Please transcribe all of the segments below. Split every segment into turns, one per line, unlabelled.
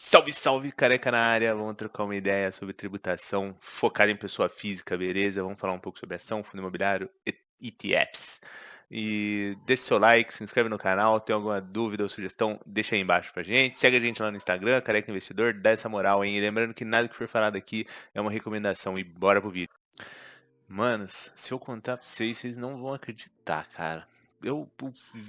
Salve, salve, careca na área. Vamos trocar uma ideia sobre tributação focada em pessoa física, beleza? Vamos falar um pouco sobre ação, fundo imobiliário, ETFs. E deixa seu like, se inscreve no canal. Tem alguma dúvida ou sugestão? Deixa aí embaixo pra gente. Segue a gente lá no Instagram, Careca Investidor, dá essa moral, hein? E lembrando que nada que for falado aqui é uma recomendação. E bora pro vídeo. Manos, se eu contar pra vocês, vocês não vão acreditar, cara. O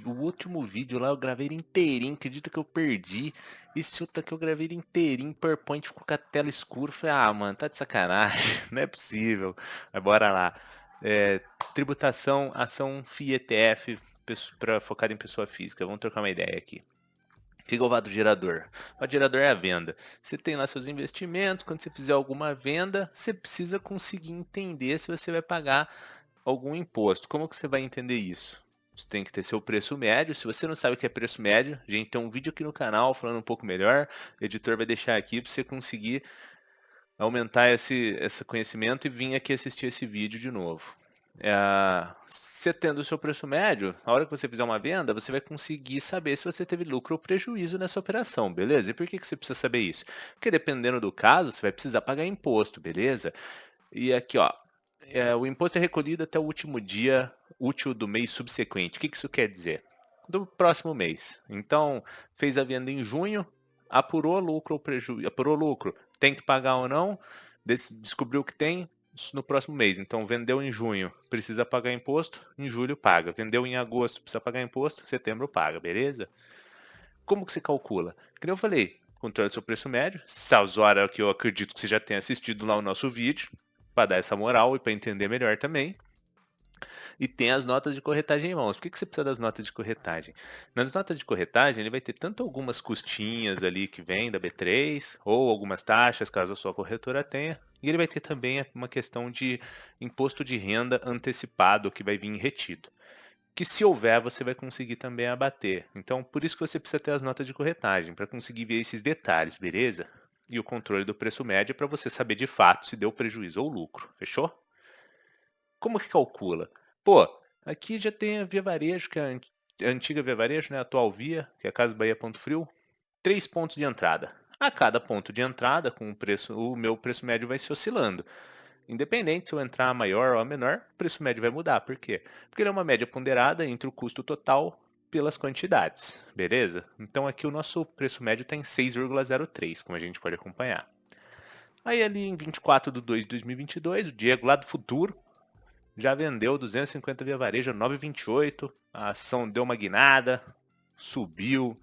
último vídeo lá eu gravei ele inteirinho, acredita que eu perdi. Esse outro aqui eu gravei ele inteirinho, PowerPoint ficou com a tela escura. Falei, ah, mano, tá de sacanagem, não é possível. Mas bora lá. É, tributação, ação FII ETF, para focado em pessoa física. Vamos trocar uma ideia aqui. O que é o valor gerador? O valor gerador é a venda. Você tem lá seus investimentos, quando você fizer alguma venda, você precisa conseguir entender se você vai pagar algum imposto. Como que você vai entender isso? Você tem que ter seu preço médio. Se você não sabe o que é preço médio, a gente tem um vídeo aqui no canal falando um pouco melhor. O editor vai deixar aqui para você conseguir aumentar esse conhecimento e vir aqui assistir esse vídeo de novo. Você tendo o seu preço médio, a hora que você fizer uma venda, você vai conseguir saber se você teve lucro ou prejuízo nessa operação, beleza? E por que você precisa saber isso? Porque dependendo do caso, você vai precisar pagar imposto, beleza? E aqui, ó, o imposto é recolhido até o último dia útil do mês subsequente. O que isso quer dizer? Do próximo mês. Então, fez a venda em junho, apurou lucro ou prejuízo, apurou lucro, tem que pagar ou não, descobriu que tem, isso no próximo mês. Então, vendeu em junho, precisa pagar imposto, em julho paga. Vendeu em agosto, precisa pagar imposto, setembro paga, beleza? Como que se calcula? Como eu falei, controle seu preço médio, essas horas que eu acredito que você já tenha assistido lá o nosso vídeo, para dar essa moral e para entender melhor também. E tem as notas de corretagem em mãos. Por que você precisa das notas de corretagem? Nas notas de corretagem, ele vai ter tanto algumas custinhas ali que vem da B3, ou algumas taxas, caso a sua corretora tenha, e ele vai ter também uma questão de imposto de renda antecipado que vai vir retido. Que se houver, você vai conseguir também abater. Então, por isso que você precisa ter as notas de corretagem, para conseguir ver esses detalhes, beleza? E o controle do preço médio é para você saber de fato se deu prejuízo ou lucro, fechou? Como que calcula? Pô, aqui já tem a Via Varejo, que é a antiga Via Varejo, né? A atual Via, que é a Casa Bahia Ponto Frio. 3 pontos de entrada. A cada ponto de entrada, com o meu preço médio vai se oscilando. Independente se eu entrar maior ou a menor, o preço médio vai mudar. Por quê? Porque ele é uma média ponderada entre o custo total pelas quantidades, beleza? Então aqui o nosso preço médio está em 6,03, como a gente pode acompanhar. Aí ali em 24 de 2 de 2022, o Diego lá do futuro já vendeu 250 via varejo a 9,28, a ação deu uma guinada, subiu.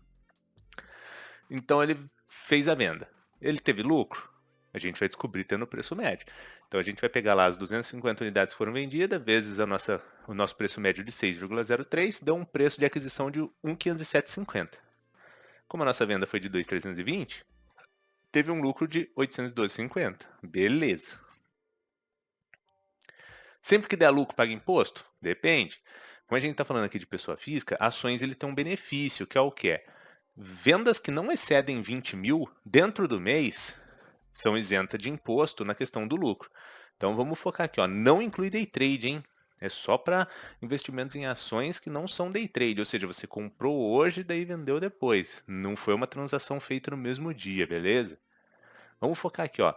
Então ele fez a venda. Ele teve lucro? A gente vai descobrir tendo o preço médio. Então a gente vai pegar lá as 250 unidades que foram vendidas, vezes o nosso preço médio de 6,03, deu um preço de aquisição de 1.507,50. Como a nossa venda foi de 2.320, teve um lucro de 812,50. Beleza. Sempre que der lucro, paga imposto? Depende. Como a gente está falando aqui de pessoa física, ações ele tem um benefício, que é o quê? Vendas que não excedem 20 mil dentro do mês são isentas de imposto na questão do lucro. Então vamos focar aqui, ó. Não inclui day trade, hein? É só para investimentos em ações que não são day trade, ou seja, você comprou hoje e daí vendeu depois. Não foi uma transação feita no mesmo dia, beleza? Vamos focar aqui, ó.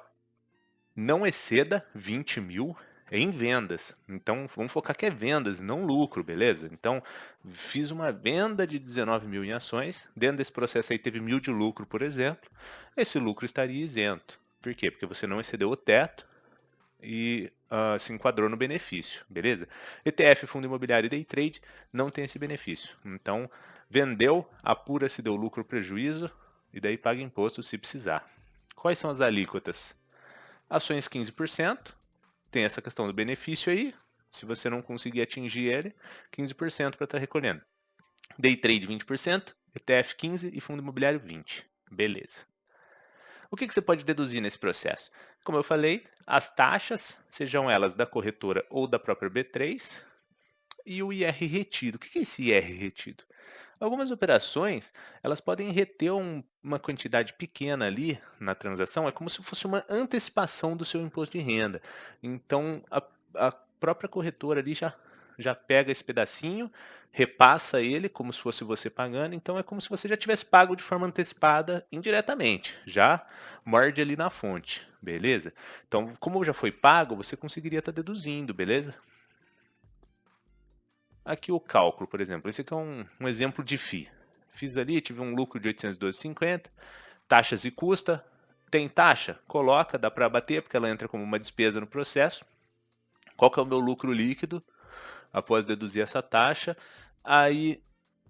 Não exceda 20 mil em vendas. Então, vamos focar que é vendas, não lucro, beleza? Então, fiz uma venda de 19 mil em ações. Dentro desse processo aí teve 1.000 de lucro, por exemplo. Esse lucro estaria isento. Por quê? Porque você não excedeu o teto e se enquadrou no benefício, beleza? ETF, fundo imobiliário e day trade não tem esse benefício. Então, vendeu, apura se deu lucro ou prejuízo e daí paga imposto se precisar. Quais são as alíquotas? Ações 15%, tem essa questão do benefício aí, se você não conseguir atingir ele, 15% para estar recolhendo. Day trade 20%, ETF 15% e fundo imobiliário 20%. Beleza. O que você pode deduzir nesse processo? Como eu falei, as taxas, sejam elas da corretora ou da própria B3, e o IR retido. O que é esse IR retido? Algumas operações, elas podem reter uma quantidade pequena ali na transação, é como se fosse uma antecipação do seu imposto de renda. Então, a própria corretora ali já pega esse pedacinho, repassa ele como se fosse você pagando, então é como se você já tivesse pago de forma antecipada indiretamente, já morde ali na fonte, beleza? Então, como já foi pago, você conseguiria estar deduzindo, beleza? Aqui o cálculo, por exemplo, esse aqui é um exemplo de FII. Fiz ali, tive um lucro de 812,50, taxas e custa. Tem taxa? Coloca, dá para abater, porque ela entra como uma despesa no processo. Qual que é o meu lucro líquido após deduzir essa taxa? Aí,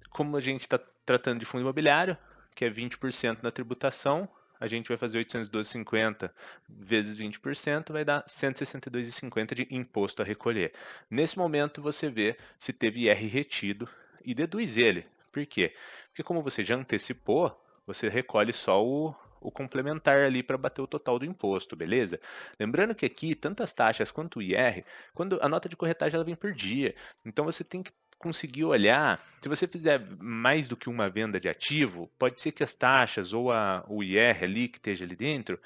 como a gente está tratando de fundo imobiliário, que é 20% na tributação, a gente vai fazer 812,50 vezes 20%, vai dar 162,50 de imposto a recolher. Nesse momento, você vê se teve IR retido e deduz ele. Por quê? Porque como você já antecipou, você recolhe só o complementar ali para bater o total do imposto, beleza? Lembrando que aqui, tanto as taxas quanto o IR, quando a nota de corretagem ela vem por dia, então você tem que conseguir olhar, se você fizer mais do que uma venda de ativo, pode ser que as taxas ou o IR ali que esteja ali dentro,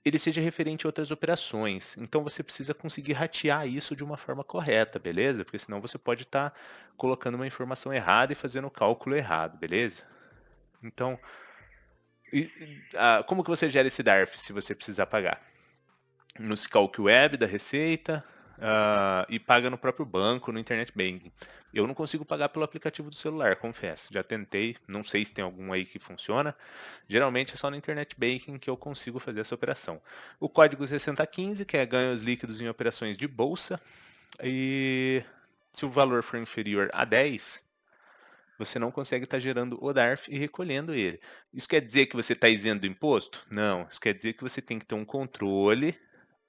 ele seja referente a outras operações. Então você precisa conseguir ratear isso de uma forma correta, beleza? Porque senão você pode estar colocando uma informação errada e fazendo o cálculo errado, beleza? Então, como que você gera esse DARF se você precisar pagar? No Scalc Web da Receita, e paga no próprio banco, no Internet Banking. Eu não consigo pagar pelo aplicativo do celular, confesso. Já tentei, não sei se tem algum aí que funciona. Geralmente é só no Internet Banking que eu consigo fazer essa operação. O código 6015, que é ganhos líquidos em operações de bolsa. E se o valor for inferior a 10, você não consegue estar gerando o DARF e recolhendo ele. Isso quer dizer que você está isento do imposto? Não. Isso quer dizer que você tem que ter um controle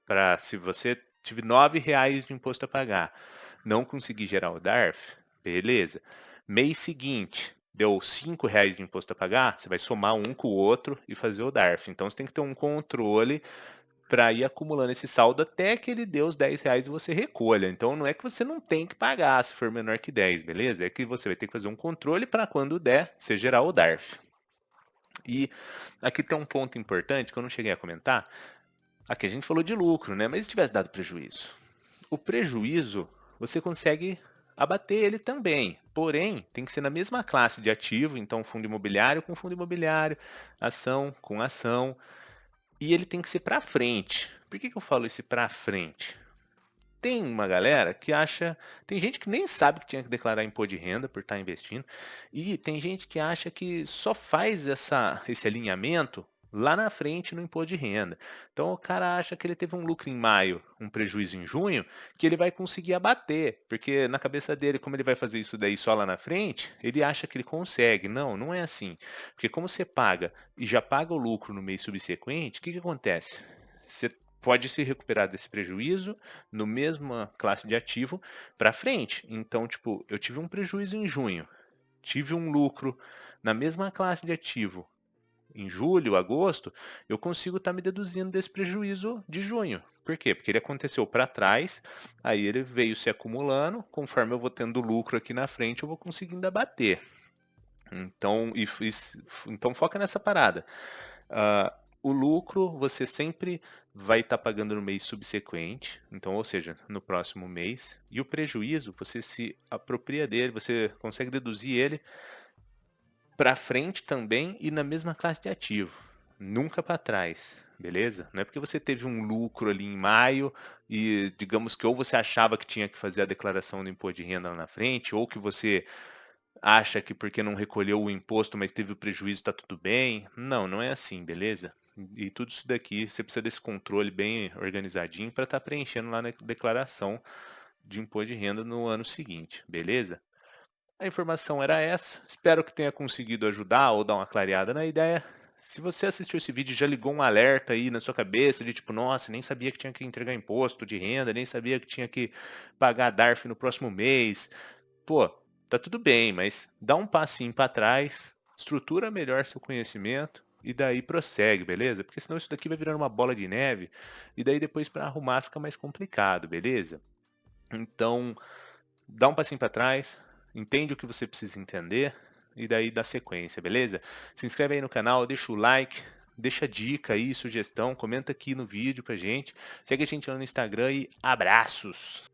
para, se você tiver R$ 9 de imposto a pagar, não conseguir gerar o DARF, beleza. Mês seguinte, deu R$ 5 de imposto a pagar, você vai somar um com o outro e fazer o DARF. Então você tem que ter um controle para ir acumulando esse saldo até que ele dê os R$ 10 e você recolha. Então não é que você não tem que pagar se for menor que 10, beleza? É que você vai ter que fazer um controle para quando der, você gerar o DARF. E aqui tem um ponto importante que eu não cheguei a comentar. Aqui a gente falou de lucro, né? Mas se tivesse dado prejuízo? O prejuízo, você consegue abater ele também. Porém, tem que ser na mesma classe de ativo, então fundo imobiliário com fundo imobiliário, ação com ação, e ele tem que ser para frente. Por que eu falo esse para frente? Tem uma galera que acha, tem gente que nem sabe que tinha que declarar imposto de renda por estar investindo, e tem gente que acha que só faz esse alinhamento lá na frente no imposto de renda. Então o cara acha que ele teve um lucro em maio, um prejuízo em junho, que ele vai conseguir abater, porque na cabeça dele, como ele vai fazer isso daí só lá na frente, ele acha que ele consegue. Não, não é assim. Porque como você paga e já paga o lucro no mês subsequente, o que acontece? Você pode se recuperar desse prejuízo no mesma classe de ativo para frente. Então, tipo, eu tive um prejuízo em junho, tive um lucro na mesma classe de ativo em julho, agosto, eu consigo estar me deduzindo desse prejuízo de junho. Por quê? Porque ele aconteceu para trás, aí ele veio se acumulando, conforme eu vou tendo lucro aqui na frente, eu vou conseguindo abater. Então, então foca nessa parada. O lucro você sempre vai estar pagando no mês subsequente, então, ou seja, no próximo mês. E o prejuízo, você se apropria dele, você consegue deduzir ele para frente também e na mesma classe de ativo, nunca para trás, beleza? Não é porque você teve um lucro ali em maio e digamos que ou você achava que tinha que fazer a declaração do imposto de renda lá na frente, ou que você acha que porque não recolheu o imposto, mas teve o prejuízo, está tudo bem. Não, não é assim, beleza? E tudo isso daqui, você precisa desse controle bem organizadinho para estar preenchendo lá na declaração de imposto de renda no ano seguinte, beleza? A informação era essa. Espero que tenha conseguido ajudar ou dar uma clareada na ideia. Se você assistiu esse vídeo e já ligou um alerta aí na sua cabeça de tipo, nossa, nem sabia que tinha que entregar imposto de renda, nem sabia que tinha que pagar DARF no próximo mês. Pô, tá tudo bem, mas dá um passinho para trás, estrutura melhor seu conhecimento e daí prossegue, beleza? Porque senão isso daqui vai virando uma bola de neve e daí depois para arrumar fica mais complicado, beleza? Então, dá um passinho para trás, entende o que você precisa entender e daí dá sequência, beleza? Se inscreve aí no canal, deixa o like, deixa dica aí, sugestão, comenta aqui no vídeo pra gente. Segue a gente lá no Instagram e abraços!